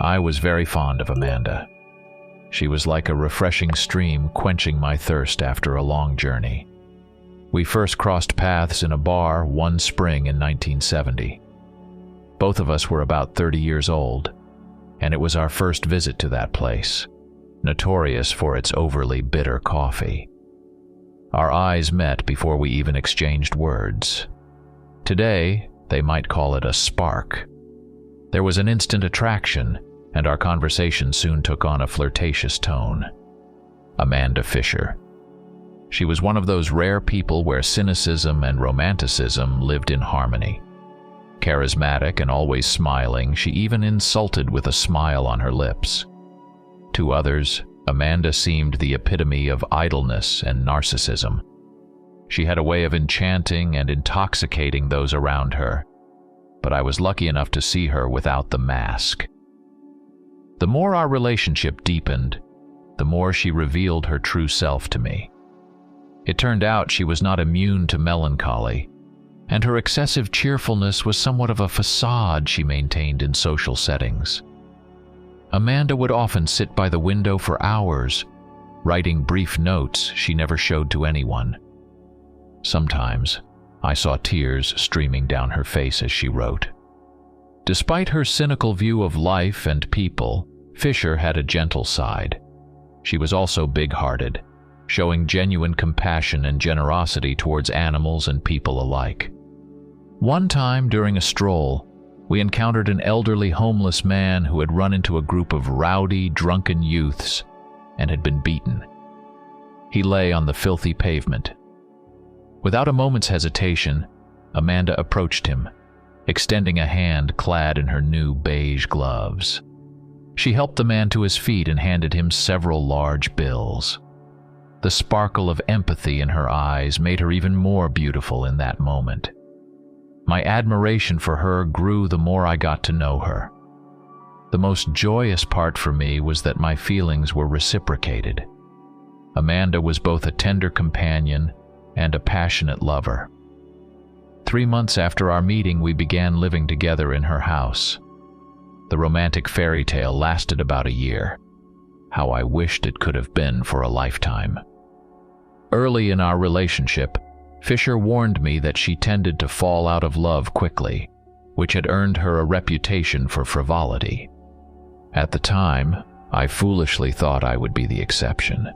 I was very fond of Amanda. She was like a refreshing stream quenching my thirst after a long journey. We first crossed paths in a bar one spring in 1970. Both of us were about 30 years old, and it was our first visit to that place, notorious for its overly bitter coffee. Our eyes met before we even exchanged words. Today, they might call it a spark. There was an instant attraction, and our conversation soon took on a flirtatious tone. Amanda Fisher. She was one of those rare people where cynicism and romanticism lived in harmony. Charismatic and always smiling, she even insulted with a smile on her lips. To others, Amanda seemed the epitome of idleness and narcissism. She had a way of enchanting and intoxicating those around her, but I was lucky enough to see her without the mask. The more our relationship deepened, the more she revealed her true self to me. It turned out she was not immune to melancholy, and her excessive cheerfulness was somewhat of a facade she maintained in social settings. Amanda would often sit by the window for hours, writing brief notes she never showed to anyone. Sometimes, I saw tears streaming down her face as she wrote. Despite her cynical view of life and people, Fisher had a gentle side. She was also big-hearted, showing genuine compassion and generosity towards animals and people alike. One time during a stroll, we encountered an elderly homeless man who had run into a group of rowdy, drunken youths and had been beaten. He lay on the filthy pavement. Without a moment's hesitation, Amanda approached him, extending a hand clad in her new beige gloves. She helped the man to his feet and handed him several large bills. The sparkle of empathy in her eyes made her even more beautiful in that moment. My admiration for her grew the more I got to know her. The most joyous part for me was that my feelings were reciprocated. Amanda was both a tender companion and a passionate lover. 3 months after our meeting, we began living together in her house. The romantic fairy tale lasted about a year. How I wished it could have been for a lifetime. Early in our relationship, Fisher warned me that she tended to fall out of love quickly, which had earned her a reputation for frivolity. At the time, I foolishly thought I would be the exception.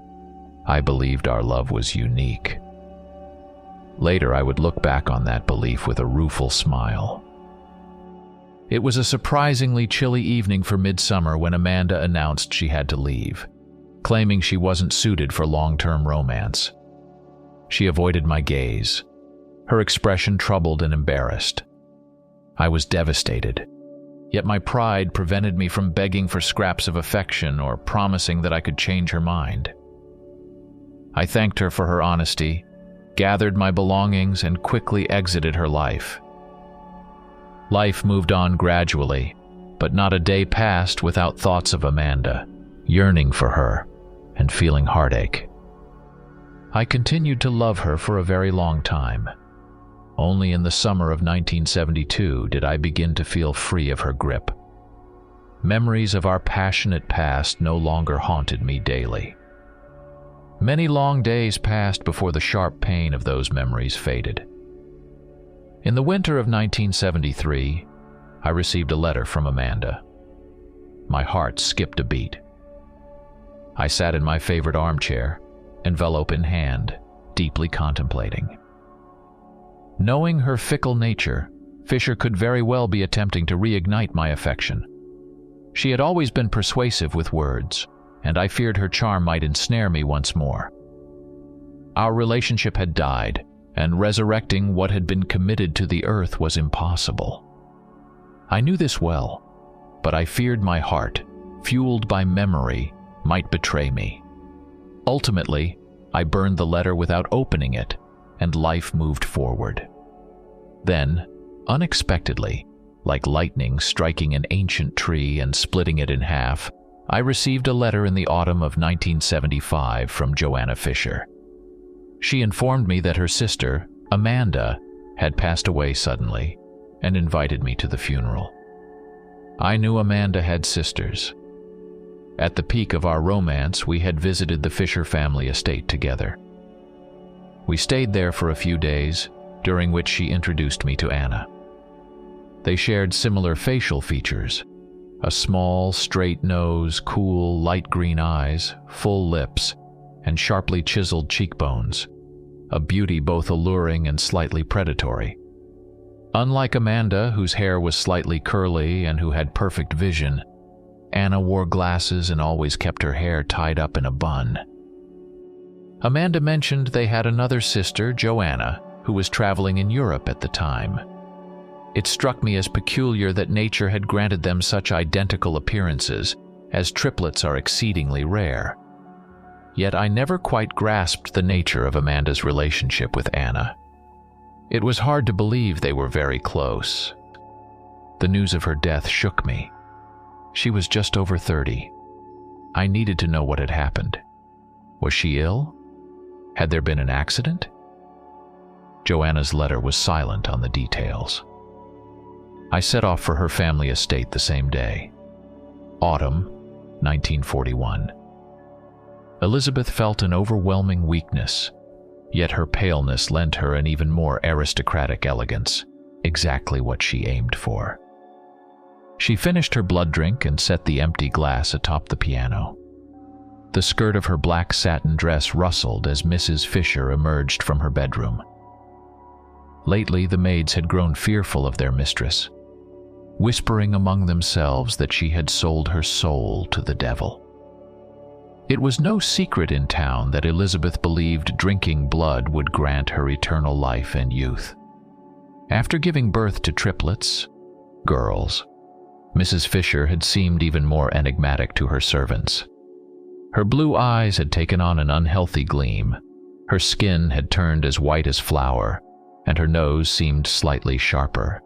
I believed our love was unique. Later, I would look back on that belief with a rueful smile. It was a surprisingly chilly evening for midsummer when Amanda announced she had to leave, claiming she wasn't suited for long-term romance. She avoided my gaze, her expression troubled and embarrassed. I was devastated, yet my pride prevented me from begging for scraps of affection or promising that I could change her mind. I thanked her for her honesty, gathered my belongings, and quickly exited her life. Life moved on gradually, but not a day passed without thoughts of Amanda, yearning for her, and feeling heartache. I continued to love her for a very long time. Only in the summer of 1972 did I begin to feel free of her grip. Memories of our passionate past no longer haunted me daily. Many long days passed before the sharp pain of those memories faded. In the winter of 1973, I received a letter from Amanda. My heart skipped a beat. I sat in my favorite armchair, envelope in hand, deeply contemplating. Knowing her fickle nature, Fisher could very well be attempting to reignite my affection. She had always been persuasive with words, and I feared her charm might ensnare me once more. Our relationship had died, and resurrecting what had been committed to the earth was impossible. I knew this well, but I feared my heart, fueled by memory, might betray me. Ultimately, I burned the letter without opening it, and life moved forward. Then, unexpectedly, like lightning striking an ancient tree and splitting it in half, I received a letter in the autumn of 1975 from Joanna Fisher. She informed me that her sister, Amanda, had passed away suddenly and invited me to the funeral. I knew Amanda had sisters. At the peak of our romance, we had visited the Fisher family estate together. We stayed there for a few days, during which she introduced me to Anna. They shared similar facial features: a small, straight nose, cool, light green eyes, full lips, and sharply chiseled cheekbones, a beauty both alluring and slightly predatory. Unlike Amanda, whose hair was slightly curly and who had perfect vision, Anna wore glasses and always kept her hair tied up in a bun. Amanda mentioned they had another sister, Joanna, who was traveling in Europe at the time. It struck me as peculiar that nature had granted them such identical appearances, as triplets are exceedingly rare. Yet I never quite grasped the nature of Amanda's relationship with Anna. It was hard to believe they were very close. The news of her death shook me. She was just over 30. I needed to know what had happened. Was she ill? Had there been an accident? Joanna's letter was silent on the details. I set off for her family estate the same day. Autumn, 1941. Elizabeth felt an overwhelming weakness, yet her paleness lent her an even more aristocratic elegance, exactly what she aimed for. She finished her blood drink and set the empty glass atop the piano. The skirt of her black satin dress rustled as Mrs. Fisher emerged from her bedroom. Lately, the maids had grown fearful of their mistress, whispering among themselves that she had sold her soul to the devil. It was no secret in town that Elizabeth believed drinking blood would grant her eternal life and youth. After giving birth to triplets, girls, Mrs. Fisher had seemed even more enigmatic to her servants. Her blue eyes had taken on an unhealthy gleam, her skin had turned as white as flour, and her nose seemed slightly sharper.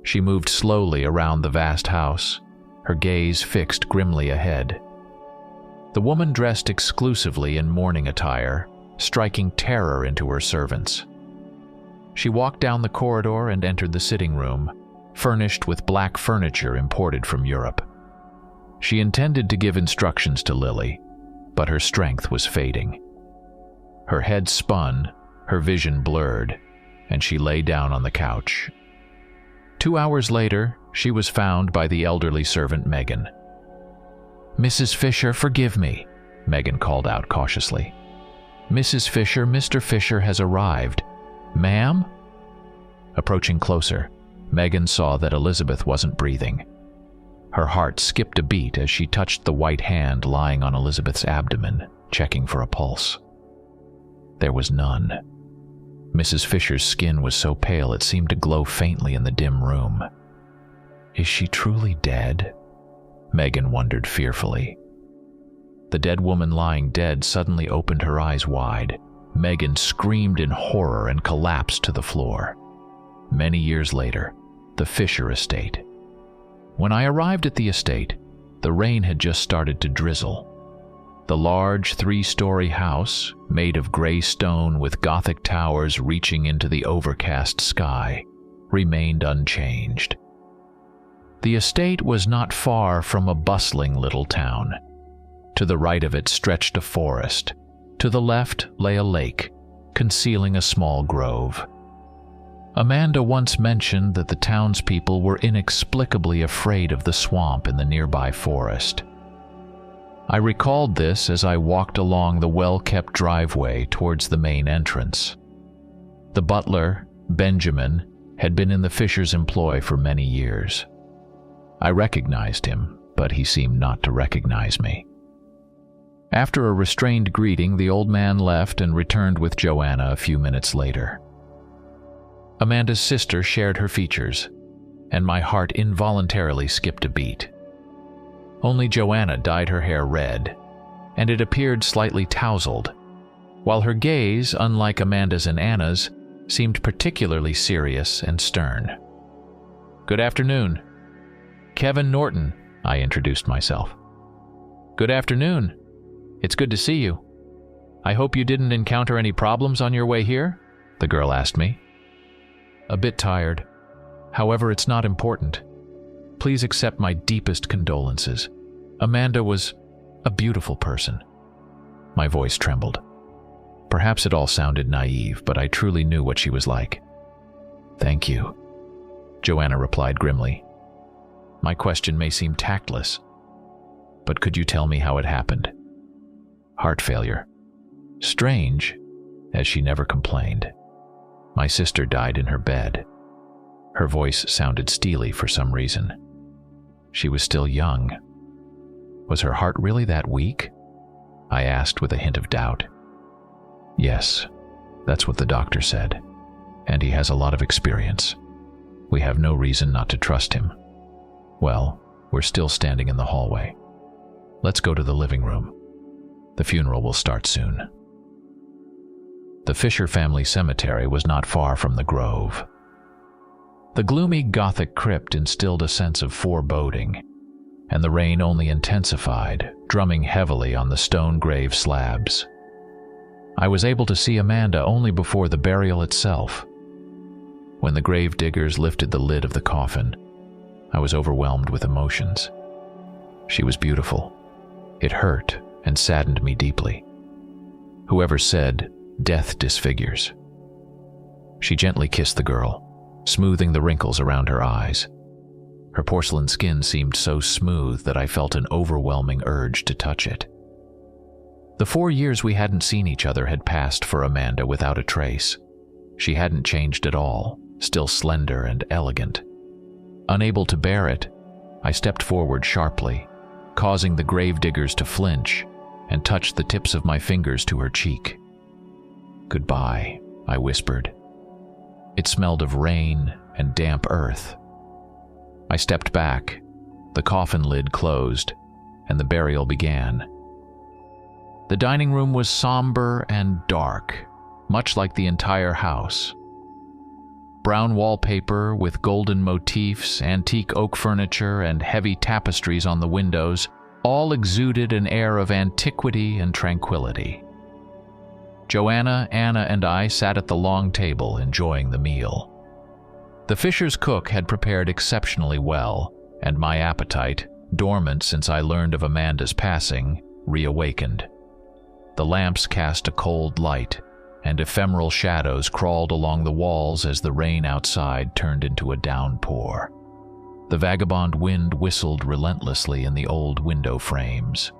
She moved slowly around the vast house, her gaze fixed grimly ahead. The woman dressed exclusively in mourning attire, striking terror into her servants. She walked down the corridor and entered the sitting room, furnished with black furniture imported from Europe. She intended to give instructions to Lily, but her strength was fading. Her head spun, her vision blurred, and she lay down on the couch. 2 hours later, she was found by the elderly servant Megan. "Mrs. Fisher, forgive me," Megan called out cautiously. "Mrs. Fisher, Mr. Fisher has arrived. Ma'am?" Approaching closer, Megan saw that Elizabeth wasn't breathing. Her heart skipped a beat as she touched the white hand lying on Elizabeth's abdomen, checking for a pulse. There was none. Mrs. Fisher's skin was so pale it seemed to glow faintly in the dim room. "Is she truly dead?" Megan wondered fearfully. The dead woman lying dead suddenly opened her eyes wide. Megan screamed in horror and collapsed to the floor. Many years later, the Fisher estate. When I arrived at the estate, the rain had just started to drizzle. The large 3-story house, made of gray stone with Gothic towers reaching into the overcast sky, remained unchanged. The estate was not far from a bustling little town. To the right of it stretched a forest. To the left lay a lake, concealing a small grove. Amanda once mentioned that the townspeople were inexplicably afraid of the swamp in the nearby forest. I recalled this as I walked along the well-kept driveway towards the main entrance. The butler, Benjamin, had been in the Fishers' employ for many years. I recognized him, but he seemed not to recognize me. After a restrained greeting, the old man left and returned with Joanna a few minutes later. Amanda's sister shared her features, and my heart involuntarily skipped a beat. Only Joanna dyed her hair red, and it appeared slightly tousled, while her gaze, unlike Amanda's and Anna's, seemed particularly serious and stern. "Good afternoon. Kevin Norton," I introduced myself. "Good afternoon. It's good to see you. I hope you didn't encounter any problems on your way here?" the girl asked me. "A bit tired. However, it's not important. please accept my deepest condolences. Amanda was a beautiful person." My voice trembled. Perhaps it all sounded naive, but I truly knew what she was like. "Thank you," Joanna replied grimly. "My question may seem tactless, but could you tell me how it happened?" "Heart failure." "Strange," as she never complained. "My sister died in her bed." Her voice sounded steely for some reason. "She was still young. Was her heart really that weak?" I asked with a hint of doubt. "Yes, that's what the doctor said, and he has a lot of experience. We have no reason not to trust him." "Well, we're still standing in the hallway. Let's go to the living room. The funeral will start soon." The Fisher family cemetery was not far from the grove. The gloomy Gothic crypt instilled a sense of foreboding, and the rain only intensified, drumming heavily on the stone grave slabs. I was able to see Amanda only before the burial itself. When the grave diggers lifted the lid of the coffin, I was overwhelmed with emotions. She was beautiful. It hurt and saddened me deeply. Whoever said, "Death disfigures." She gently kissed the girl, smoothing the wrinkles around her eyes. Her porcelain skin seemed so smooth that I felt an overwhelming urge to touch it. The 4 years we hadn't seen each other had passed for Amanda without a trace. She hadn't changed at all, still slender and elegant. Unable to bear it, I stepped forward sharply, causing the gravediggers to flinch, and touched the tips of my fingers to her cheek. "Goodbye," I whispered. It smelled of rain and damp earth. I stepped back, the coffin lid closed, and the burial began. The dining room was somber and dark, much like the entire house. Brown wallpaper with golden motifs, antique oak furniture, and heavy tapestries on the windows all exuded an air of antiquity and tranquility. Joanna, Anna, and I sat at the long table enjoying the meal. The Fisher's cook had prepared exceptionally well, and my appetite, dormant since I learned of Amanda's passing, reawakened. The lamps cast a cold light, and ephemeral shadows crawled along the walls as the rain outside turned into a downpour. The vagabond wind whistled relentlessly in the old window frames.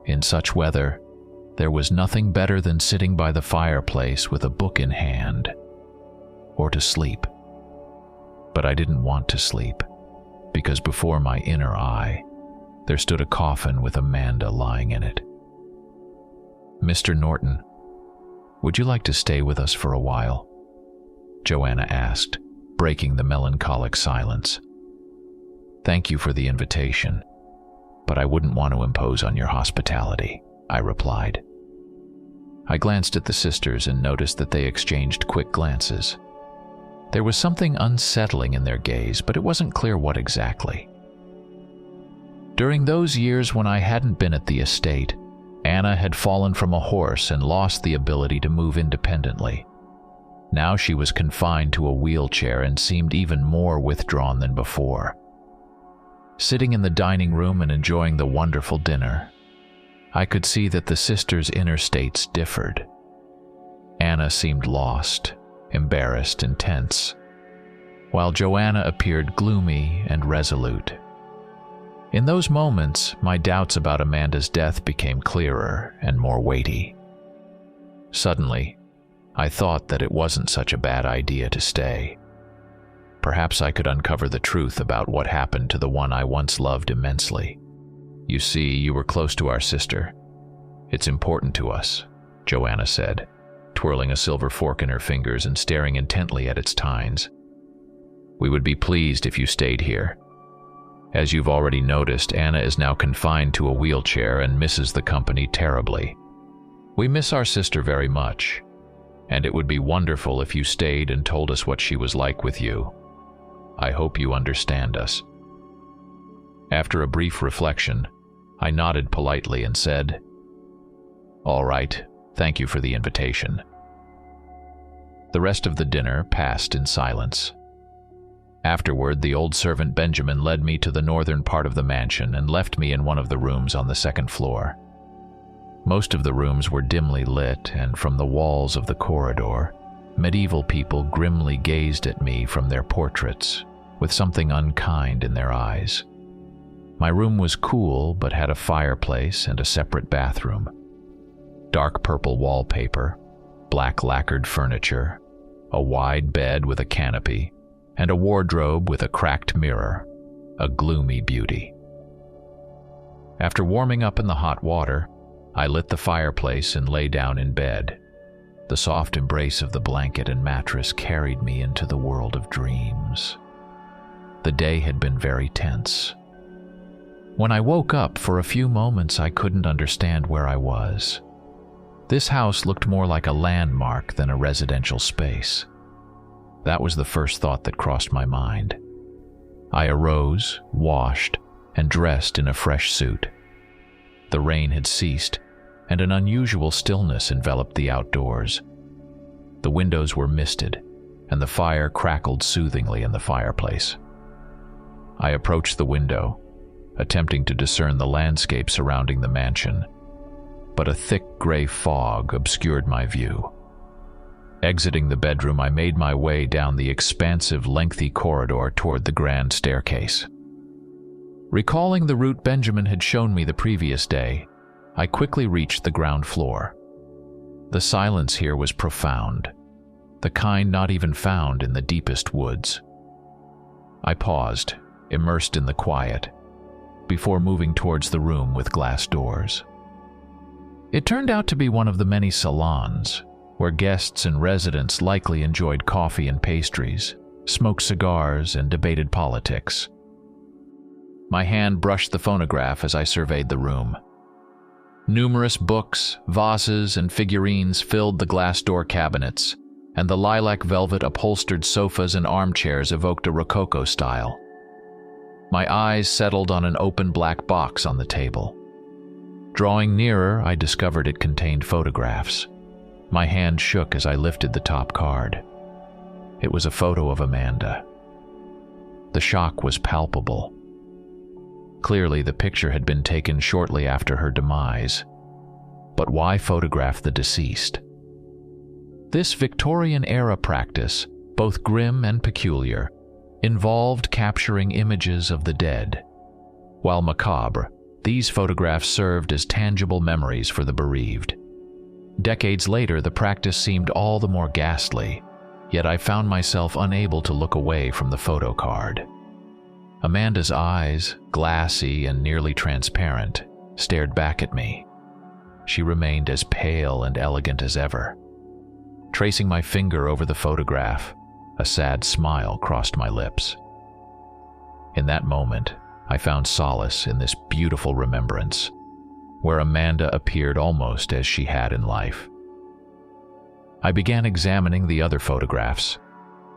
In such weather, there was nothing better than sitting by the fireplace with a book in hand, or to sleep. But I didn't want to sleep, because before my inner eye, there stood a coffin with Amanda lying in it. "Mr. Norton, would you like to stay with us for a while?" Joanna asked, breaking the melancholic silence. "Thank you for the invitation, but I wouldn't want to impose on your hospitality," I replied. I glanced at the sisters and noticed that they exchanged quick glances. There was something unsettling in their gaze, but it wasn't clear what exactly. During those years when I hadn't been at the estate, Anna had fallen from a horse and lost the ability to move independently. Now she was confined to a wheelchair and seemed even more withdrawn than before. Sitting in the dining room and enjoying the wonderful dinner, I could see that the sisters' inner states differed. Anna seemed lost, embarrassed, and tense, while Joanna appeared gloomy and resolute. In those moments, my doubts about Amanda's death became clearer and more weighty. Suddenly, I thought that it wasn't such a bad idea to stay. Perhaps I could uncover the truth about what happened to the one I once loved immensely. "You see, you were close to our sister. It's important to us," Joanna said, twirling a silver fork in her fingers and staring intently at its tines. "We would be pleased if you stayed here. As you've already noticed, Anna is now confined to a wheelchair and misses the company terribly. We miss our sister very much, and it would be wonderful if you stayed and told us what she was like with you. I hope you understand us." After a brief reflection, I nodded politely and said, "All right, thank you for the invitation." The rest of the dinner passed in silence. Afterward, the old servant Benjamin led me to the northern part of the mansion and left me in one of the rooms on the second floor. Most of the rooms were dimly lit, and from the walls of the corridor, medieval people grimly gazed at me from their portraits, with something unkind in their eyes. My room was cool, but had a fireplace and a separate bathroom. Dark purple wallpaper, black lacquered furniture, a wide bed with a canopy, and a wardrobe with a cracked mirror, a gloomy beauty. After warming up in the hot water, I lit the fireplace and lay down in bed. The soft embrace of the blanket and mattress carried me into the world of dreams. The day had been very tense. When I woke up, for a few moments I couldn't understand where I was. This house looked more like a landmark than a residential space. That was the first thought that crossed my mind. I arose, washed, and dressed in a fresh suit. The rain had ceased, and an unusual stillness enveloped the outdoors. The windows were misted, and the fire crackled soothingly in the fireplace. I approached the window, attempting to discern the landscape surrounding the mansion, but a thick gray fog obscured my view. Exiting the bedroom, I made my way down the expansive, lengthy corridor toward the grand staircase. Recalling the route Benjamin had shown me the previous day, I quickly reached the ground floor. The silence here was profound, the kind not even found in the deepest woods. I paused, immersed in the quiet, before moving towards the room with glass doors. It turned out to be one of the many salons, where guests and residents likely enjoyed coffee and pastries, smoked cigars, and debated politics. My hand brushed the phonograph as I surveyed the room. Numerous books, vases, and figurines filled the glass door cabinets, and the lilac velvet upholstered sofas and armchairs evoked a Rococo style. My eyes settled on an open black box on the table. Drawing nearer, I discovered it contained photographs. My hand shook as I lifted the top card. It was a photo of Amanda. The shock was palpable. Clearly, the picture had been taken shortly after her demise. But why photograph the deceased? This Victorian-era practice, both grim and peculiar, involved capturing images of the dead. While macabre, these photographs served as tangible memories for the bereaved. Decades later, the practice seemed all the more ghastly, yet I found myself unable to look away from the photo card. Amanda's eyes, glassy and nearly transparent, stared back at me. She remained as pale and elegant as ever. Tracing my finger over the photograph, a sad smile crossed my lips. In that moment, I found solace in this beautiful remembrance, where Amanda appeared almost as she had in life. I began examining the other photographs,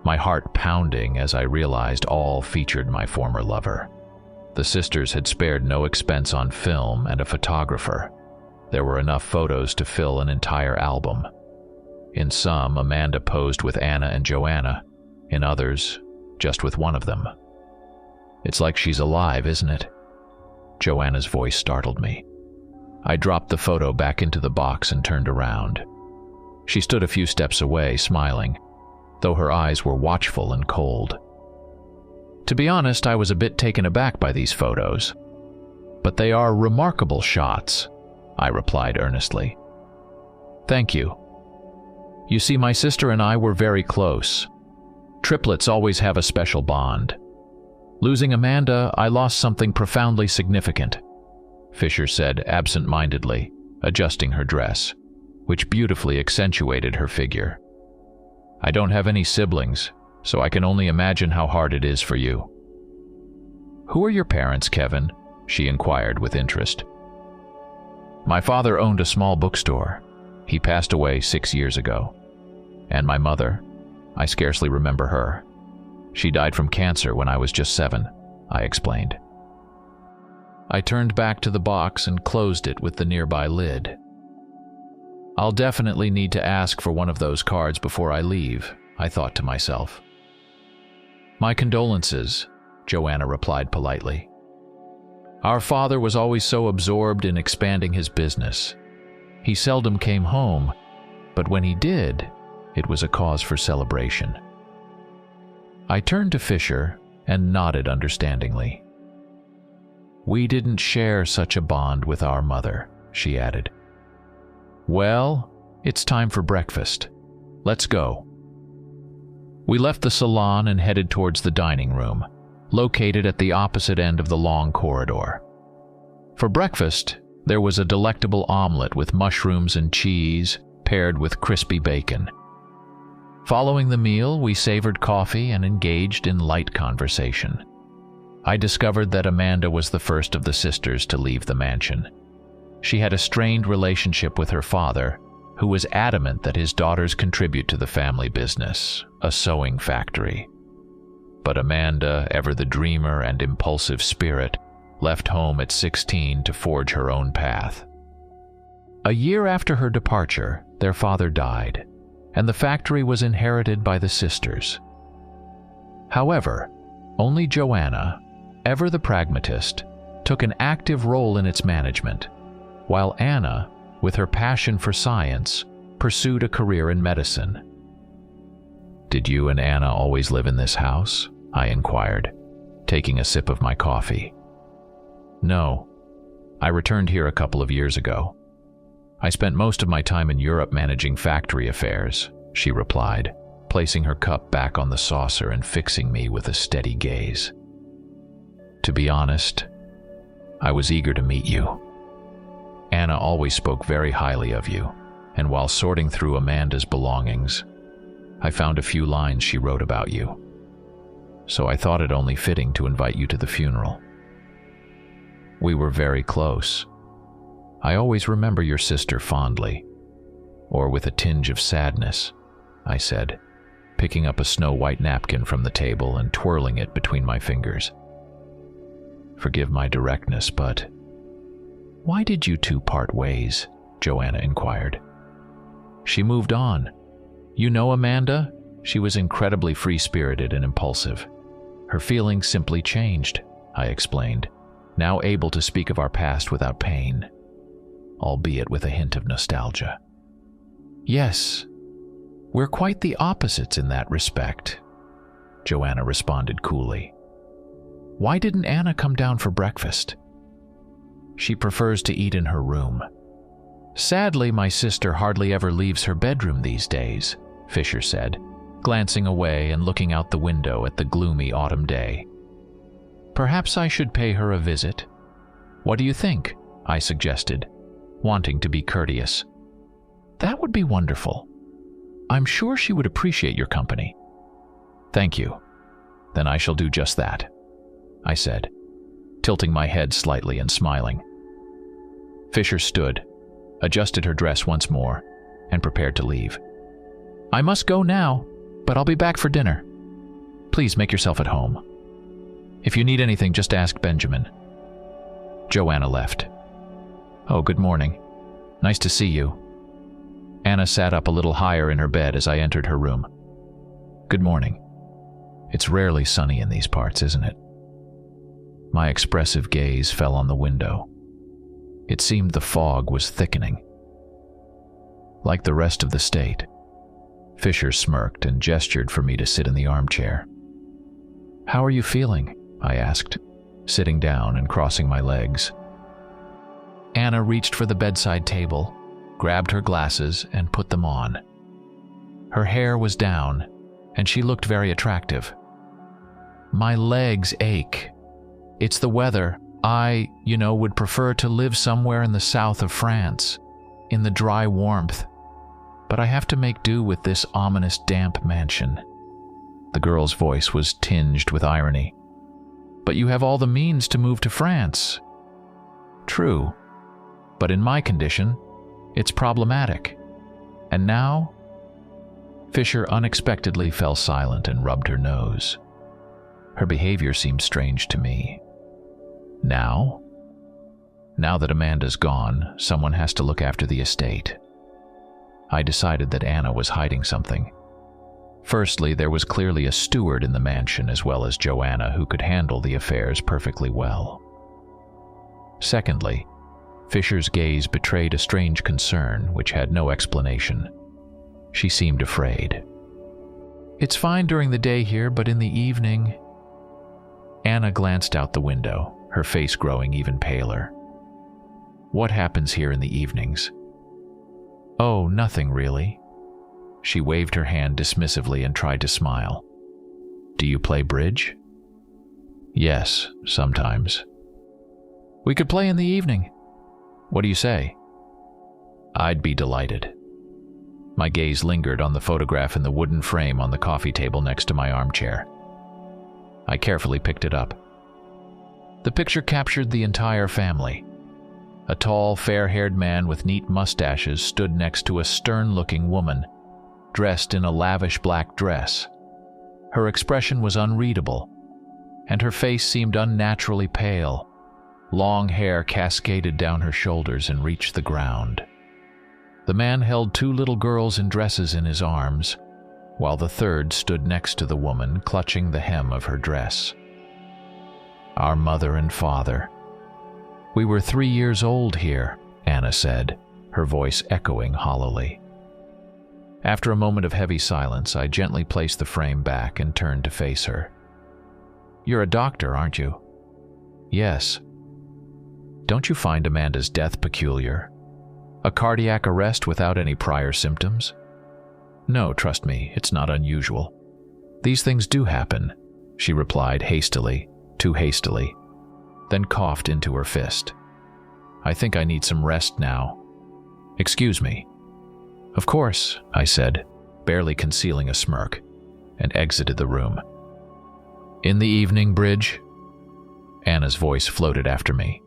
my heart pounding as I realized all featured my former lover. The sisters had spared no expense on film and a photographer. There were enough photos to fill an entire album. In some, Amanda posed with Anna and Joanna. In others, just with one of them. "It's like she's alive, isn't it?" Joanna's voice startled me. I dropped the photo back into the box and turned around. She stood a few steps away, smiling, though her eyes were watchful and cold. To be honest, I was a bit taken aback by these photos. "But they are remarkable shots," I replied earnestly. "Thank you. You see, my sister and I were very close. Triplets always have a special bond. Losing Amanda, I lost something profoundly significant," Fisher said absent-mindedly, adjusting her dress, which beautifully accentuated her figure. "I don't have any siblings, so I can only imagine how hard it is for you." "Who are your parents, Kevin?" she inquired with interest. "My father owned a small bookstore. He passed away 6 years ago. And my mother, I scarcely remember her. She died from cancer when I was just 7, I explained. I turned back to the box and closed it with the nearby lid. I'll definitely need to ask for one of those cards before I leave, I thought to myself. "My condolences," Joanna replied politely. "Our father was always so absorbed in expanding his business. He seldom came home, but when he did, it was a cause for celebration." I turned to Fisher and nodded understandingly. "We didn't share such a bond with our mother," she added. "Well, it's time for breakfast. Let's go." We left the salon and headed towards the dining room, located at the opposite end of the long corridor. For breakfast, there was a delectable omelet with mushrooms and cheese, paired with crispy bacon. Following the meal, we savored coffee and engaged in light conversation. I discovered that Amanda was the first of the sisters to leave the mansion. She had a strained relationship with her father, who was adamant that his daughters contribute to the family business, a sewing factory. But Amanda, ever the dreamer and impulsive spirit, left home at 16 to forge her own path. A year after her departure, their father died, and the factory was inherited by the sisters. However, only Joanna, ever the pragmatist, took an active role in its management, while Anna, with her passion for science, pursued a career in medicine. "Did you and Anna always live in this house?" I inquired, taking a sip of my coffee. "No. I returned here a couple of years ago. I spent most of my time in Europe managing factory affairs," she replied, placing her cup back on the saucer and fixing me with a steady gaze. "To be honest, I was eager to meet you. Anna always spoke very highly of you, and while sorting through Amanda's belongings, I found a few lines she wrote about you. So I thought it only fitting to invite you to the funeral. We were very close. I always remember your sister fondly, or with a tinge of sadness," I said, picking up a snow-white napkin from the table and twirling it between my fingers. "Forgive my directness, but why did you two part ways?" Joanna inquired. "She moved on. You know Amanda? She was incredibly free-spirited and impulsive. Her feelings simply changed," I explained, now able to speak of our past without pain, albeit with a hint of nostalgia. "Yes, we're quite the opposites in that respect," Joanna responded coolly. "Why didn't Anna come down for breakfast?" "She prefers to eat in her room. Sadly, my sister hardly ever leaves her bedroom these days," Fisher said, glancing away and looking out the window at the gloomy autumn day. "Perhaps I should pay her a visit. What do you think?" I suggested, wanting to be courteous. "That would be wonderful. I'm sure she would appreciate your company." "Thank you. Then I shall do just that," I said, tilting my head slightly and smiling. Fisher stood, adjusted her dress once more, and prepared to leave. "I must go now, but I'll be back for dinner. Please make yourself at home. If you need anything, just ask Benjamin." Joanna left. "Oh, good morning. Nice to see you." Anna sat up a little higher in her bed as I entered her room. "Good morning. It's rarely sunny in these parts, isn't it?" My expressive gaze fell on the window. It seemed the fog was thickening. Like the rest of the state, Fisher smirked and gestured for me to sit in the armchair. "How are you feeling?" I asked, sitting down and crossing my legs. Anna reached for the bedside table, grabbed her glasses, and put them on. Her hair was down, and she looked very attractive. "My legs ache. It's the weather. I, would prefer to live somewhere in the south of France, in the dry warmth. But I have to make do with this ominous damp mansion." The girl's voice was tinged with irony. "But you have all the means to move to France." "True. But in my condition, it's problematic. And now?" Fisher unexpectedly fell silent and rubbed her nose. Her behavior seemed strange to me. "Now? Now that Amanda's gone, someone has to look after the estate." I decided that Anna was hiding something. Firstly, there was clearly a steward in the mansion as well as Joanna who could handle the affairs perfectly well. Secondly, Fisher's gaze betrayed a strange concern which had no explanation. She seemed afraid. "It's fine during the day here, but in the evening..." Anna glanced out the window, her face growing even paler. "What happens here in the evenings?" "Oh, nothing really." She waved her hand dismissively and tried to smile. "Do you play bridge?" "Yes, sometimes." "We could play in the evening. What do you say?" "I'd be delighted." My gaze lingered on the photograph in the wooden frame on the coffee table next to my armchair. I carefully picked it up. The picture captured the entire family. A tall, fair-haired man with neat mustaches stood next to a stern-looking woman, dressed in a lavish black dress. Her expression was unreadable, and her face seemed unnaturally pale. Long hair cascaded down her shoulders and reached the ground. The man held two little girls in dresses in his arms, while the third stood next to the woman, clutching the hem of her dress. Our mother and father. "We were 3 years old here," Anna said, her voice echoing hollowly. After a moment of heavy silence, I gently placed the frame back and turned to face her. "You're a doctor, aren't you?" "Yes." "Don't you find Amanda's death peculiar? A cardiac arrest without any prior symptoms?" "No, trust me, it's not unusual. These things do happen," she replied hastily, too hastily, then coughed into her fist. "I think I need some rest now. Excuse me." "Of course," I said, barely concealing a smirk, and exited the room. "In the evening, Bridge?" Anna's voice floated after me.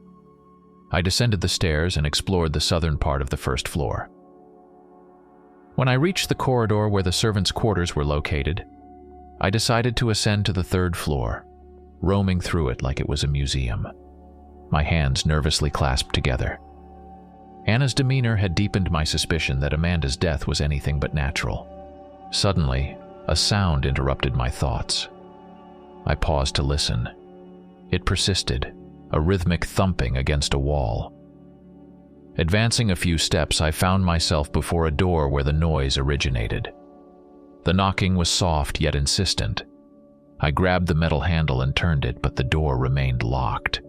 I descended the stairs and explored the southern part of the first floor. When I reached the corridor where the servants' quarters were located, I decided to ascend to the third floor, roaming through it like it was a museum, my hands nervously clasped together. Anna's demeanor had deepened my suspicion that Amanda's death was anything but natural. Suddenly, a sound interrupted my thoughts. I paused to listen. It persisted, a rhythmic thumping against a wall. Advancing a few steps, I found myself before a door where the noise originated. The knocking was soft yet insistent. I grabbed the metal handle and turned it, but the door remained locked.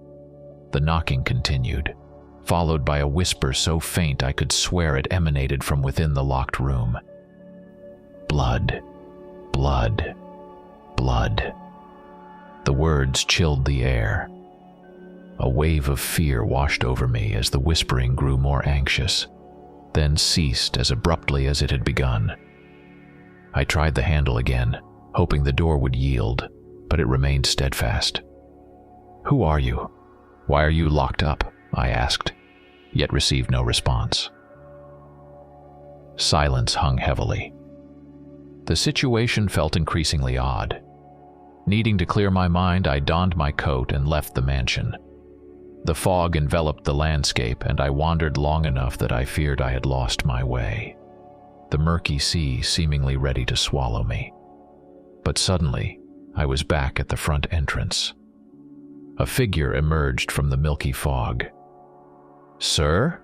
The knocking continued, followed by a whisper so faint I could swear it emanated from within the locked room. "Blood, blood, blood." The words chilled the air. A wave of fear washed over me as the whispering grew more anxious, then ceased as abruptly as it had begun. I tried the handle again, hoping the door would yield, but it remained steadfast. "Who are you? Why are you locked up?" I asked, yet received no response. Silence hung heavily. The situation felt increasingly odd. Needing to clear my mind, I donned my coat and left the mansion. The fog enveloped the landscape, and I wandered long enough that I feared I had lost my way, the murky sea seemingly ready to swallow me. But suddenly, I was back at the front entrance. A figure emerged from the milky fog. "Sir?"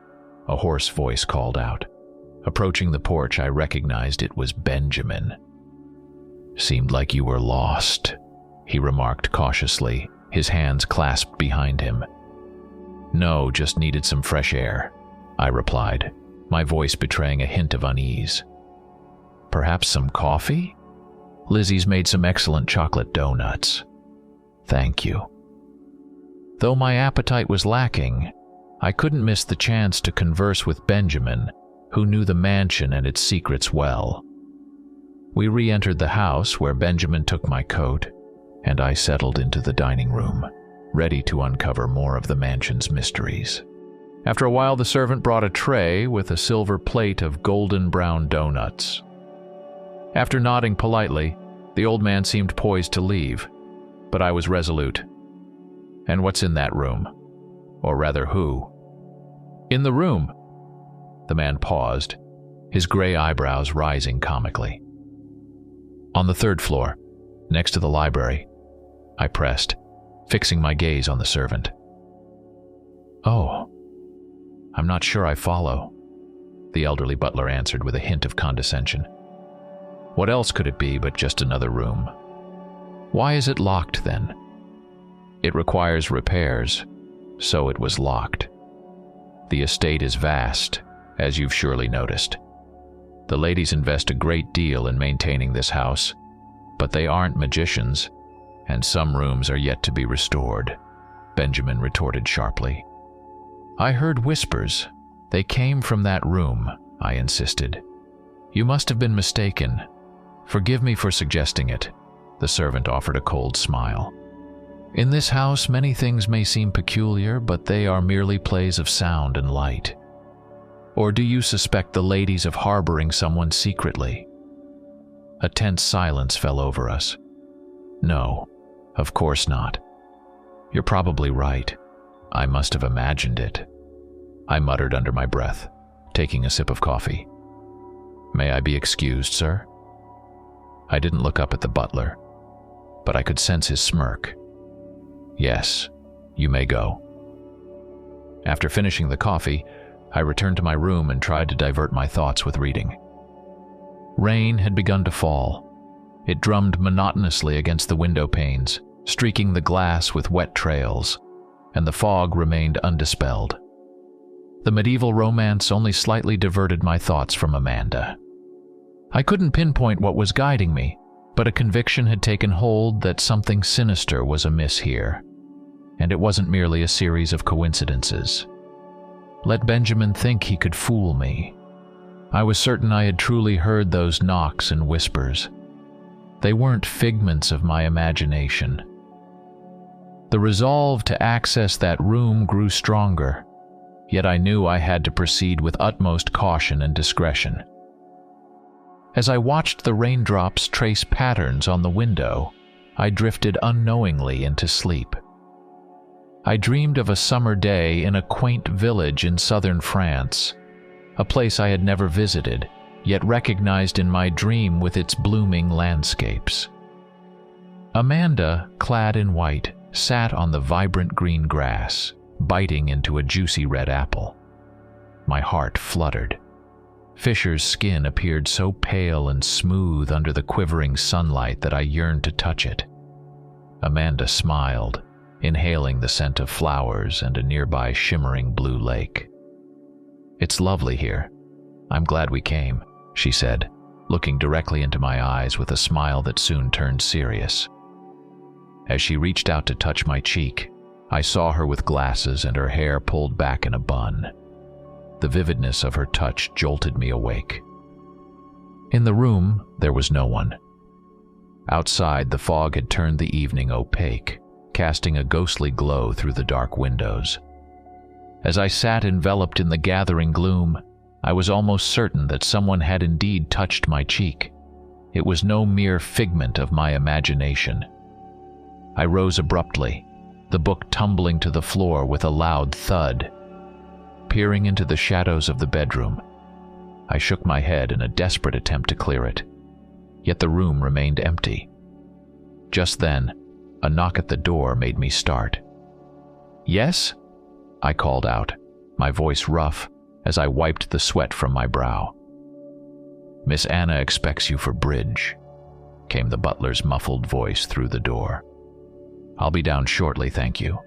a hoarse voice called out. Approaching the porch, I recognized it was Benjamin. "Seemed like you were lost," he remarked cautiously, his hands clasped behind him. "No, just needed some fresh air," I replied, my voice betraying a hint of unease. "Perhaps some coffee? Lizzie's made some excellent chocolate donuts." "Thank you." Though my appetite was lacking, I couldn't miss the chance to converse with Benjamin, who knew the mansion and its secrets well. We re-entered the house, where Benjamin took my coat, and I settled into the dining room, ready to uncover more of the mansion's mysteries. After a while, the servant brought a tray with a silver plate of golden brown donuts. After nodding politely, the old man seemed poised to leave, but I was resolute. "And what's in that room? Or rather, who?" "In the room." The man paused, his gray eyebrows rising comically. "On the 3rd floor, next to the library," I pressed, fixing my gaze on the servant. "Oh, I'm not sure I follow," the elderly butler answered with a hint of condescension. "What else could it be but just another room? Why is it locked then?" "It requires repairs, so it was locked. The estate is vast, as you've surely noticed. The ladies invest a great deal in maintaining this house, but they aren't magicians, and some rooms are yet to be restored," Benjamin retorted sharply. "I heard whispers. They came from that room," I insisted. "You must have been mistaken. Forgive me for suggesting it," the servant offered a cold smile. "In this house, many things may seem peculiar, but they are merely plays of sound and light. Or do you suspect the ladies of harboring someone secretly?" A tense silence fell over us. "No, of course not. You're probably right. I must have imagined it," I muttered under my breath, taking a sip of coffee. "May I be excused, sir?" I didn't look up at the butler, but I could sense his smirk. "Yes, you may go." After finishing the coffee, I returned to my room and tried to divert my thoughts with reading. Rain had begun to fall. It drummed monotonously against the window panes, streaking the glass with wet trails, and the fog remained undispelled. The medieval romance only slightly diverted my thoughts from Amanda. I couldn't pinpoint what was guiding me, but a conviction had taken hold that something sinister was amiss here, and it wasn't merely a series of coincidences. Let Benjamin think he could fool me. I was certain I had truly heard those knocks and whispers. They weren't figments of my imagination. The resolve to access that room grew stronger, yet I knew I had to proceed with utmost caution and discretion. As I watched the raindrops trace patterns on the window, I drifted unknowingly into sleep. I dreamed of a summer day in a quaint village in southern France, a place I had never visited, yet recognized in my dream with its blooming landscapes. Amanda, clad in white, sat on the vibrant green grass, biting into a juicy red apple. My heart fluttered. Fisher's skin appeared so pale and smooth under the quivering sunlight that I yearned to touch it. Amanda smiled, inhaling the scent of flowers and a nearby shimmering blue lake. "It's lovely here. I'm glad we came," she said, looking directly into my eyes with a smile that soon turned serious. As she reached out to touch my cheek, I saw her with glasses and her hair pulled back in a bun. The vividness of her touch jolted me awake. In the room, there was no one. Outside, the fog had turned the evening opaque, casting a ghostly glow through the dark windows. As I sat enveloped in the gathering gloom, I was almost certain that someone had indeed touched my cheek. It was no mere figment of my imagination. I rose abruptly, the book tumbling to the floor with a loud thud. Peering into the shadows of the bedroom, I shook my head in a desperate attempt to clear it. Yet the room remained empty. Just then, a knock at the door made me start. "Yes?" I called out, my voice rough as I wiped the sweat from my brow. "Miss Anna expects you for bridge," came the butler's muffled voice through the door. "I'll be down shortly, thank you."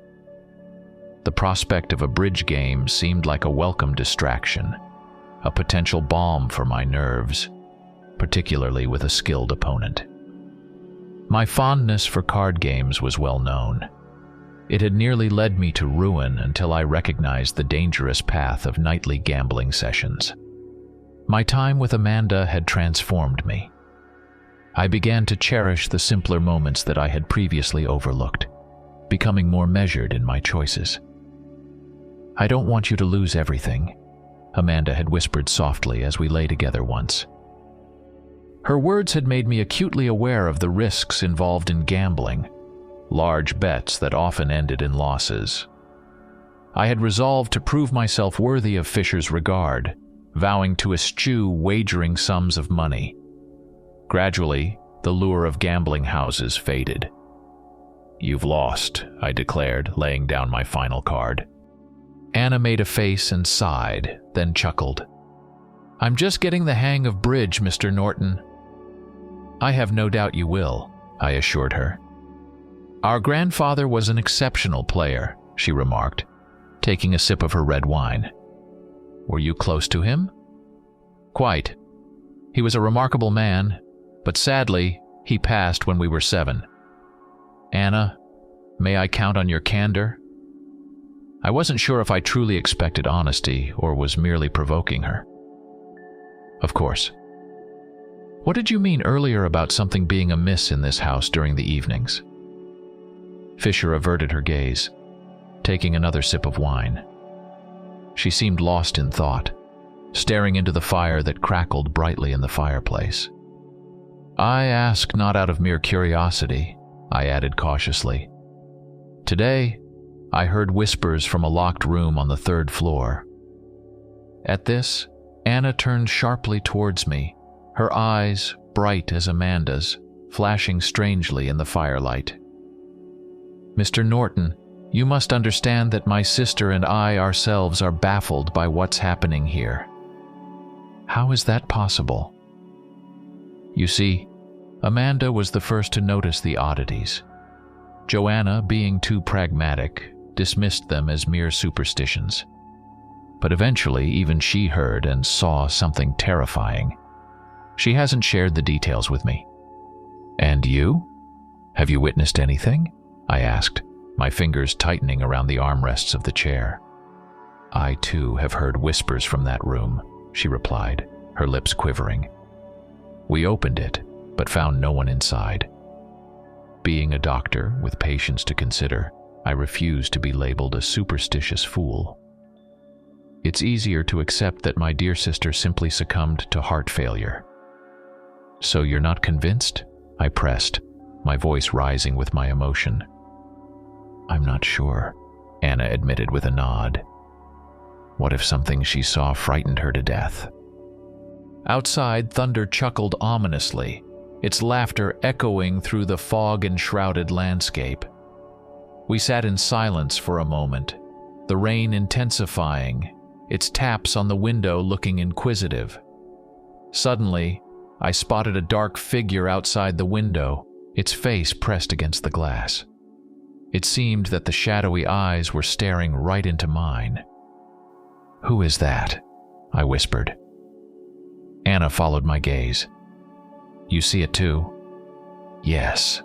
The prospect of a bridge game seemed like a welcome distraction, a potential balm for my nerves, particularly with a skilled opponent. My fondness for card games was well known. It had nearly led me to ruin until I recognized the dangerous path of nightly gambling sessions. My time with Amanda had transformed me. I began to cherish the simpler moments that I had previously overlooked, becoming more measured in my choices. "I don't want you to lose everything," Amanda had whispered softly as we lay together once. Her words had made me acutely aware of the risks involved in gambling, large bets that often ended in losses. I had resolved to prove myself worthy of Fisher's regard, vowing to eschew wagering sums of money. Gradually, The lure of gambling houses faded. "You've lost," I declared, laying down my final card. Anna made a face and sighed, then chuckled. "I'm just getting the hang of bridge, Mr. Norton." "I have no doubt you will," I assured her. "Our grandfather was an exceptional player," she remarked, taking a sip of her red wine. "Were you close to him?" "Quite. He was a remarkable man, but sadly, he passed when we were 7. Anna, may I count on your candor?" I wasn't sure if I truly expected honesty or was merely provoking her. "Of course." "What did you mean earlier about something being amiss in this house during the evenings?" Fisher averted her gaze, taking another sip of wine. She seemed lost in thought, staring into the fire that crackled brightly in the fireplace. "I ask not out of mere curiosity," I added cautiously. "Today, I heard whispers from a locked room on the 3rd floor." At this, Anna turned sharply towards me, her eyes, bright as Amanda's, flashing strangely in the firelight. "Mr. Norton, you must understand that my sister and I ourselves are baffled by what's happening here." "How is that possible?" "You see, Amanda was the first to notice the oddities. Joanna, being too pragmatic, dismissed them as mere superstitions. But eventually, even she heard and saw something terrifying. She hasn't shared the details with me." "And you? Have you witnessed anything?" I asked, my fingers tightening around the armrests of the chair. "I too have heard whispers from that room," she replied, her lips quivering. "We opened it, but found no one inside. Being a doctor with patients to consider, I refuse to be labeled a superstitious fool. It's easier to accept that my dear sister simply succumbed to heart failure." "So you're not convinced?" I pressed, my voice rising with my emotion. "I'm not sure," Anna admitted with a nod. "What if something she saw frightened her to death?" Outside, thunder chuckled ominously, its laughter echoing through the fog-enshrouded landscape. We sat in silence for a moment, the rain intensifying, its taps on the window looking inquisitive. Suddenly, I spotted a dark figure outside the window, its face pressed against the glass. It seemed that the shadowy eyes were staring right into mine. "Who is that?" I whispered. Anna followed my gaze. "You see it too?" "Yes."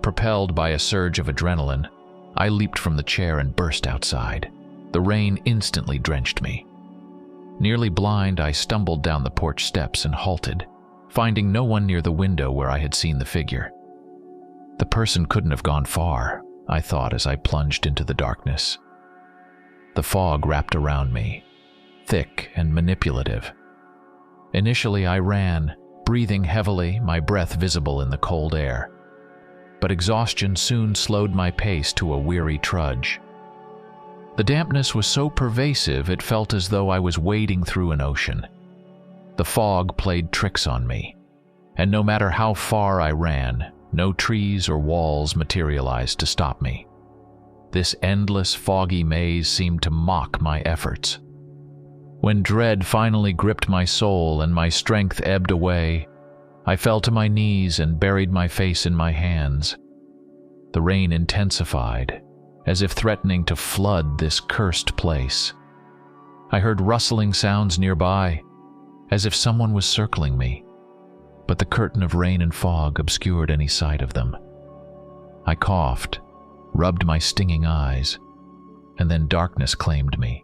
Propelled by a surge of adrenaline, I leaped from the chair and burst outside. The rain instantly drenched me. Nearly blind, I stumbled down the porch steps and halted, finding no one near the window where I had seen the figure. The person couldn't have gone far, I thought as I plunged into the darkness. The fog wrapped around me, thick and manipulative. Initially, I ran, breathing heavily, my breath visible in the cold air. But exhaustion soon slowed my pace to a weary trudge. The dampness was so pervasive it felt as though I was wading through an ocean. The fog played tricks on me, and no matter how far I ran, no trees or walls materialized to stop me. This endless foggy maze seemed to mock my efforts. When dread finally gripped my soul and my strength ebbed away, I fell to my knees and buried my face in my hands. The rain intensified, as if threatening to flood this cursed place. I heard rustling sounds nearby, as if someone was circling me, but the curtain of rain and fog obscured any sight of them. I coughed, rubbed my stinging eyes, and then darkness claimed me.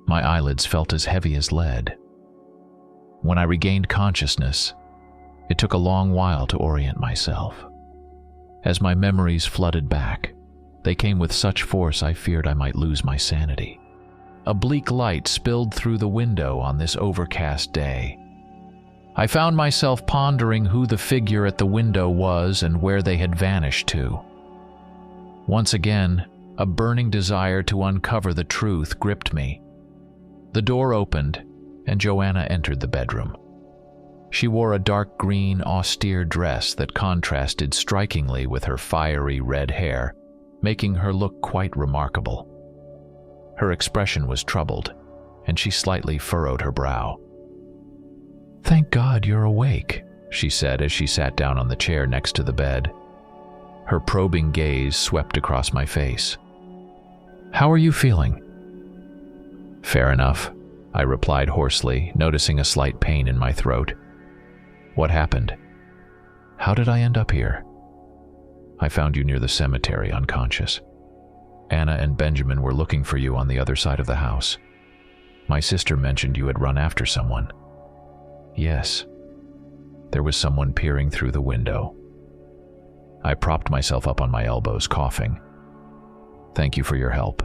My eyelids felt as heavy as lead. When I regained consciousness, it took a long while to orient myself. As my memories flooded back, they came with such force I feared I might lose my sanity. A bleak light spilled through the window on this overcast day. I found myself pondering who the figure at the window was and where they had vanished to. Once again, a burning desire to uncover the truth gripped me. The door opened, and Joanna entered the bedroom. She wore a dark green, austere dress that contrasted strikingly with her fiery red hair, making her look quite remarkable. Her expression was troubled, and she slightly furrowed her brow. "Thank God you're awake," she said as she sat down on the chair next to the bed. Her probing gaze swept across my face. "How are you feeling?" "Fair enough," I replied hoarsely, noticing a slight pain in my throat. "What happened? How did I end up here?" "I found you near the cemetery, unconscious. Anna and Benjamin were looking for you on the other side of the house. My sister mentioned you had run after someone." "Yes. There was someone peering through the window." I propped myself up on my elbows, coughing. "Thank you for your help."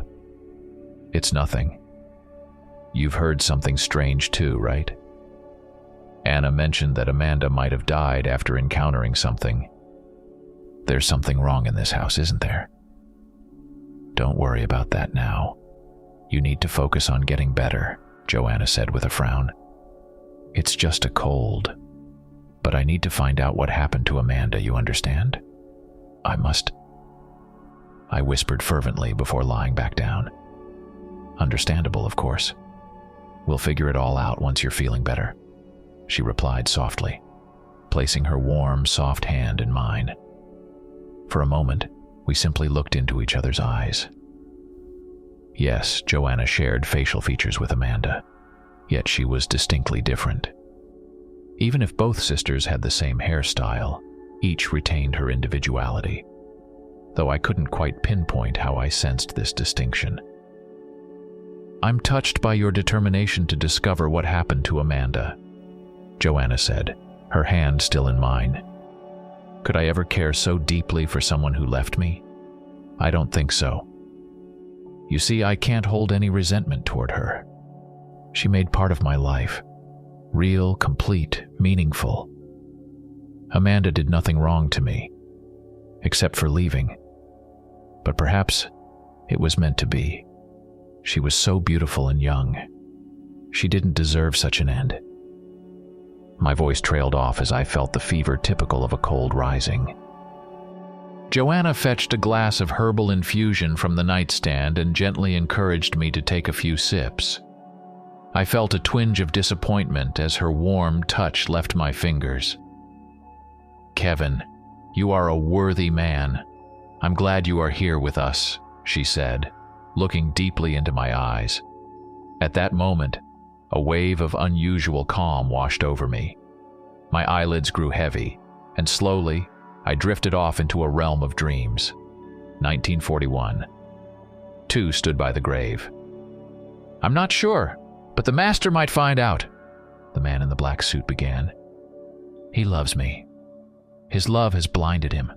"It's nothing. You've heard something strange too, right? Anna mentioned that Amanda might have died after encountering something. There's something wrong in this house, isn't there?" "Don't worry about that now. You need to focus on getting better," Joanna said with a frown. "It's just a cold. But I need to find out what happened to Amanda, you understand? I must." I whispered fervently before lying back down. "Understandable, of course. We'll figure it all out once you're feeling better," she replied softly, placing her warm, soft hand in mine. For a moment, we simply looked into each other's eyes. Yes, Joanna shared facial features with Amanda, yet she was distinctly different. Even if both sisters had the same hairstyle, each retained her individuality, though I couldn't quite pinpoint how I sensed this distinction. "I'm touched by your determination to discover what happened to Amanda," Joanna said, her hand still in mine. "Could I ever care so deeply for someone who left me? I don't think so. You see, I can't hold any resentment toward her. She made part of my life. Real, complete, meaningful. Amanda did nothing wrong to me, except for leaving. But perhaps it was meant to be. She was so beautiful and young. She didn't deserve such an end." My voice trailed off as I felt the fever typical of a cold rising. Joanna fetched a glass of herbal infusion from the nightstand and gently encouraged me to take a few sips. I felt a twinge of disappointment as her warm touch left my fingers. "Kevin, you are a worthy man. I'm glad you are here with us," she said, looking deeply into my eyes. At that moment, a wave of unusual calm washed over me. My eyelids grew heavy, and slowly, I drifted off into a realm of dreams. 1941. Two stood by the grave. "I'm not sure, but the master might find out," the man in the black suit began. "He loves me. His love has blinded him.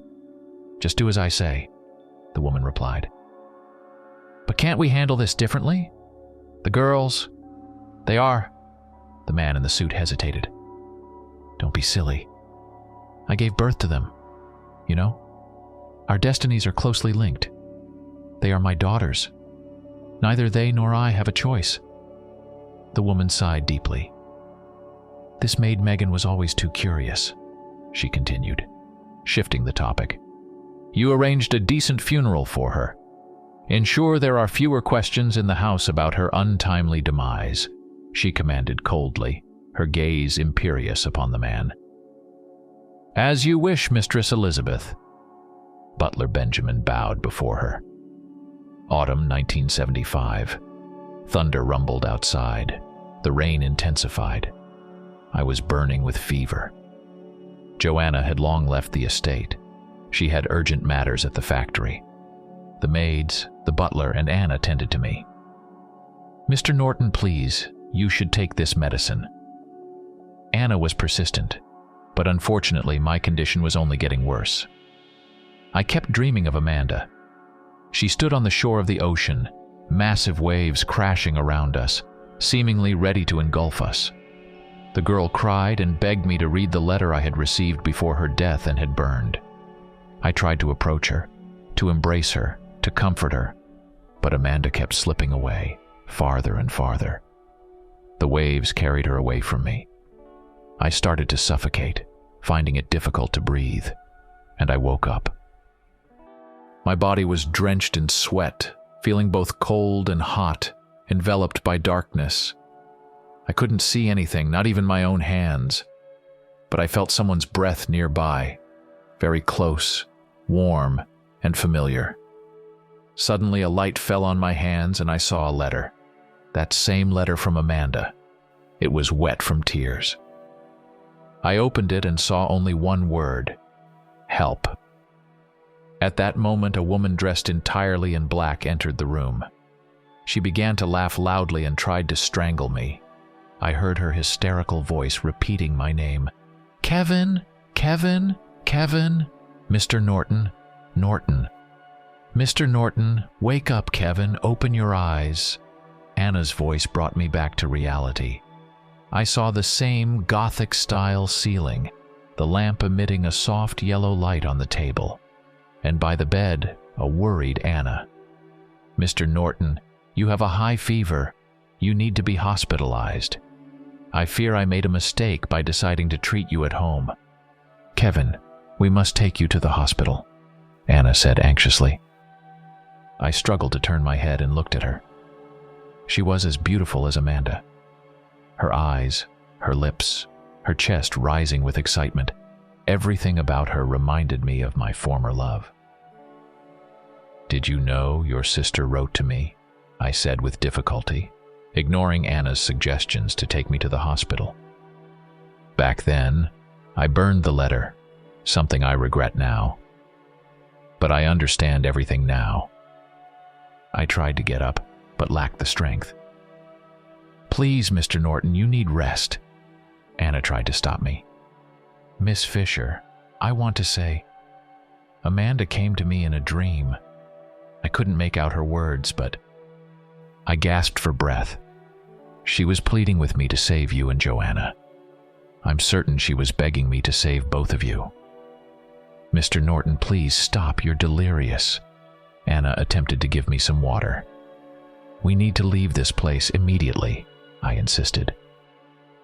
Just do as I say," the woman replied. "But can't we handle this differently? The girls, they are..." The man in the suit hesitated. "Don't be silly. I gave birth to them. You know? Our destinies are closely linked. They are my daughters. Neither they nor I have a choice." The woman sighed deeply. "This maid Megan was always too curious," she continued, shifting the topic. "You arranged a decent funeral for her. Ensure there are fewer questions in the house about her untimely demise," she commanded coldly, her gaze imperious upon the man. "As you wish, Mistress Elizabeth." Butler Benjamin bowed before her. Autumn 1975. Thunder rumbled outside. The rain intensified. I was burning with fever. Joanna had long left the estate. She had urgent matters at the factory. The maids, the butler, and Anna tended to me. "Mr. Norton, please, you should take this medicine." Anna was persistent, but unfortunately my condition was only getting worse. I kept dreaming of Amanda. She stood on the shore of the ocean, massive waves crashing around us, seemingly ready to engulf us. The girl cried and begged me to read the letter I had received before her death and had burned. I tried to approach her, to embrace her, to comfort her, but Amanda kept slipping away, farther and farther. The waves carried her away from me. I started to suffocate, finding it difficult to breathe, and I woke up. My body was drenched in sweat, feeling both cold and hot, enveloped by darkness. I couldn't see anything, not even my own hands, but I felt someone's breath nearby, very close, warm, and familiar. Suddenly, a light fell on my hands and I saw a letter. That same letter from Amanda. It was wet from tears. I opened it and saw only one word: help. At that moment, a woman dressed entirely in black entered the room. She began to laugh loudly and tried to strangle me. I heard her hysterical voice repeating my name. Kevin, Kevin, Kevin, Mr. Norton, Norton. Mr. Norton, wake up, Kevin, open your eyes. Anna's voice brought me back to reality. I saw the same Gothic-style ceiling, the lamp emitting a soft yellow light on the table, and by the bed, a worried Anna. Mr. Norton, you have a high fever. You need to be hospitalized. I fear I made a mistake by deciding to treat you at home. Kevin, we must take you to the hospital, Anna said anxiously. I struggled to turn my head and looked at her. She was as beautiful as Amanda. Her eyes, her lips, her chest rising with excitement. Everything about her reminded me of my former love. Did you know your sister wrote to me? I said with difficulty, ignoring Anna's suggestions to take me to the hospital. Back then, I burned the letter, something I regret now. But I understand everything now. I tried to get up, but lacked the strength. Please, Mr. Norton, you need rest. Anna tried to stop me. Miss Fisher, I want to say, Amanda came to me in a dream. I couldn't make out her words, but I gasped for breath. She was pleading with me to save you and Joanna. I'm certain she was begging me to save both of you. Mr. Norton, please stop, you're delirious. Anna attempted to give me some water. We need to leave this place immediately, I insisted.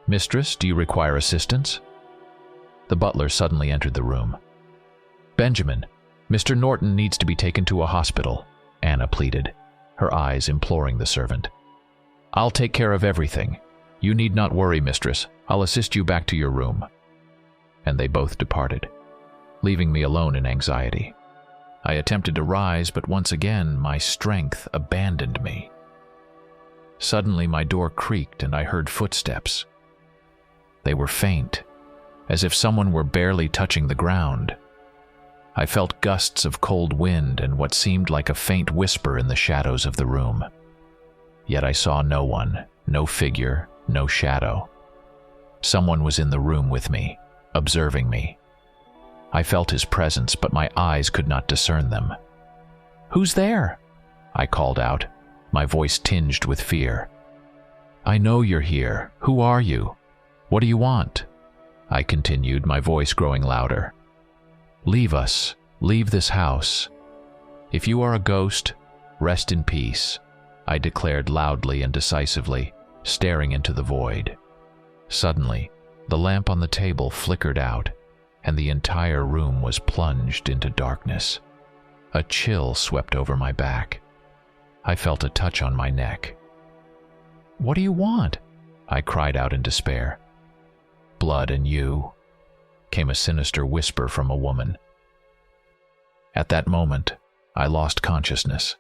Mistress, do you require assistance? The butler suddenly entered the room. Benjamin, Mr. Norton needs to be taken to a hospital, Anna pleaded, her eyes imploring the servant. I'll take care of everything. You need not worry, mistress. I'll assist you back to your room. And they both departed, leaving me alone in anxiety. I attempted to rise, but once again my strength abandoned me. Suddenly my door creaked and I heard footsteps. They were faint, as if someone were barely touching the ground. I felt gusts of cold wind and what seemed like a faint whisper in the shadows of the room. Yet I saw no one, no figure, no shadow. Someone was in the room with me, observing me. I felt his presence, but my eyes could not discern them. Who's there? I called out, my voice tinged with fear. I know you're here. Who are you? What do you want? I continued, my voice growing louder. Leave us. Leave this house. If you are a ghost, rest in peace, I declared loudly and decisively, staring into the void. Suddenly, the lamp on the table flickered out, and the entire room was plunged into darkness. A chill swept over my back. I felt a touch on my neck. What do you want? I cried out in despair. Blood and you, came a sinister whisper from a woman. At that moment, I lost consciousness.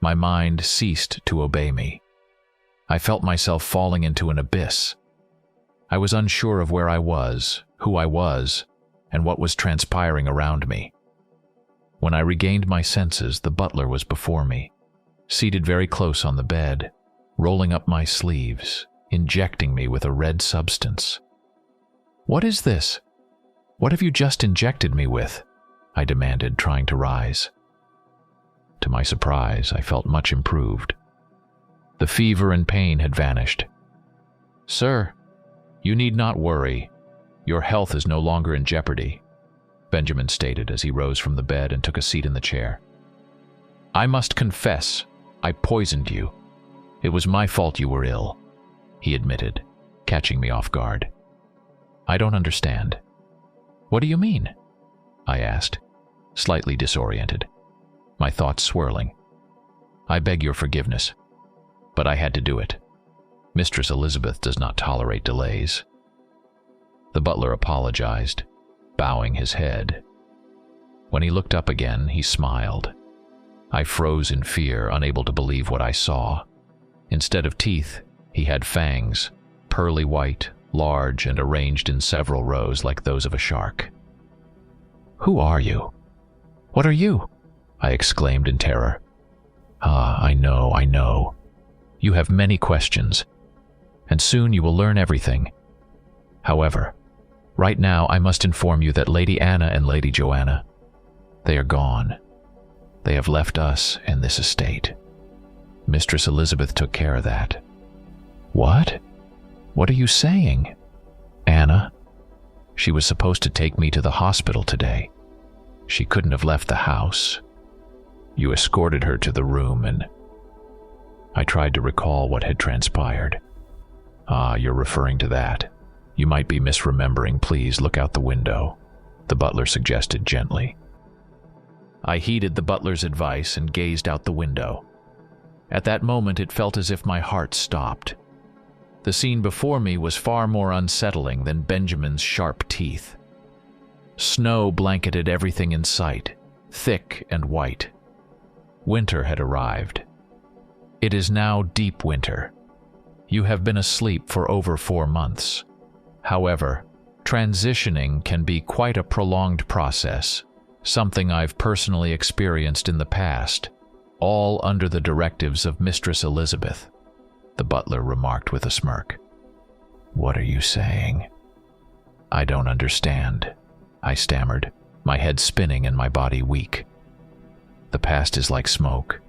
My mind ceased to obey me. I felt myself falling into an abyss. I was unsure of where I was, who I was, and what was transpiring around me. When I regained my senses, the butler was before me, seated very close on the bed, rolling up my sleeves, injecting me with a red substance. What is this? What have you just injected me with? I demanded, trying to rise. To my surprise, I felt much improved. The fever and pain had vanished. Sir, you need not worry. Your health is no longer in jeopardy, Benjamin stated as he rose from the bed and took a seat in the chair. I must confess, I poisoned you. It was my fault you were ill, he admitted, catching me off guard. I don't understand. What do you mean? I asked, slightly disoriented, my thoughts swirling. I beg your forgiveness, but I had to do it. Mistress Elizabeth does not tolerate delays. The butler apologized, bowing his head. When he looked up again, he smiled. I froze in fear, unable to believe what I saw. Instead of teeth, he had fangs, pearly white, large, and arranged in several rows like those of a shark. "Who are you? What are you?" I exclaimed in terror. I know. You have many questions, and soon you will learn everything. However, right now I must inform you that Lady Anna and Lady Joanna, they are gone. They have left us and this estate. Mistress Elizabeth took care of that." "What? What are you saying?" "Anna, she was supposed to take me to the hospital today. She couldn't have left the house. You escorted her to the room and..." I tried to recall what had transpired. You're referring to that. You might be misremembering. Please look out the window," the butler suggested gently. I heeded the butler's advice and gazed out the window. At that moment, it felt as if my heart stopped. The scene before me was far more unsettling than Benjamin's sharp teeth. Snow blanketed everything in sight, thick and white. Winter had arrived. It is now deep winter. You have been asleep for over 4 months. However, transitioning can be quite a prolonged process, something I've personally experienced in the past, all under the directives of Mistress Elizabeth, the butler remarked with a smirk. "What are you saying?" "I don't understand," I stammered, my head spinning and my body weak. "The past is like smoke.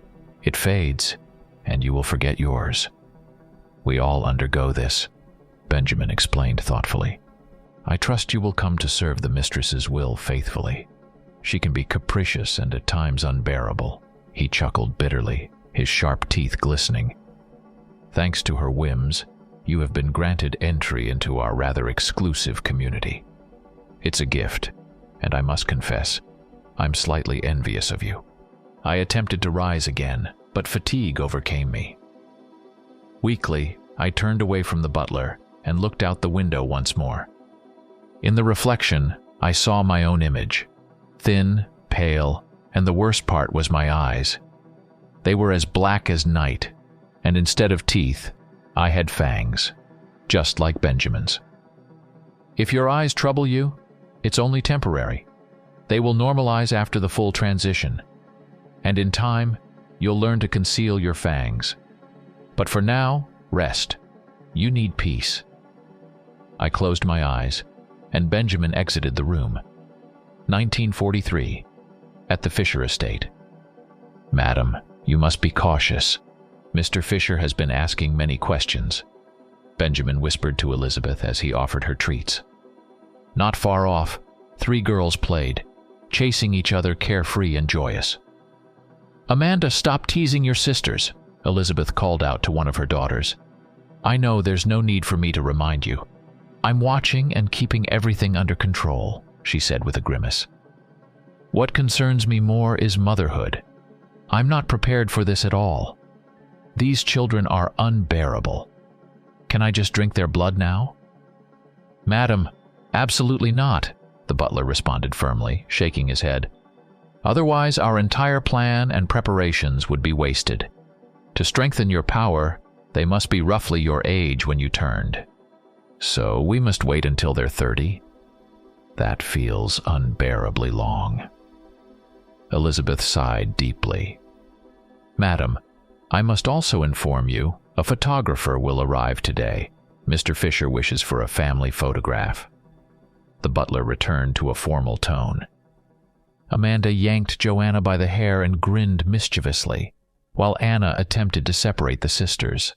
It fades, and you will forget yours. We all undergo this," Benjamin explained thoughtfully. "I trust you will come to serve the mistress's will faithfully. She can be capricious and at times unbearable," he chuckled bitterly, his sharp teeth glistening. "Thanks to her whims, you have been granted entry into our rather exclusive community. It's a gift, and I must confess, I'm slightly envious of you." I attempted to rise again, but fatigue overcame me. Weakly, I turned away from the butler and looked out the window once more. In the reflection, I saw my own image, thin, pale, and the worst part was my eyes. They were as black as night, and instead of teeth, I had fangs, just like Benjamin's. "If your eyes trouble you, it's only temporary. They will normalize after the full transition, and in time, you'll learn to conceal your fangs. But for now, rest. You need peace." I closed my eyes, and Benjamin exited the room. 1943, at the Fisher estate. "Madam, you must be cautious. Mr. Fisher has been asking many questions," Benjamin whispered to Elizabeth as he offered her treats. Not far off, 3 girls played, chasing each other carefree and joyous. "Amanda, stop teasing your sisters," Elizabeth called out to one of her daughters. "I know there's no need for me to remind you. I'm watching and keeping everything under control," she said with a grimace. "What concerns me more is motherhood. I'm not prepared for this at all. These children are unbearable. Can I just drink their blood now?" "Madam, absolutely not," the butler responded firmly, shaking his head. "Otherwise, our entire plan and preparations would be wasted. To strengthen your power, they must be roughly your age when you turned. So we must wait until they're 30. That feels unbearably long." Elizabeth sighed deeply. "Madam, I must also inform you, a photographer will arrive today. Mr. Fisher wishes for a family photograph." The butler returned to a formal tone. Amanda yanked Joanna by the hair and grinned mischievously, while Anna attempted to separate the sisters.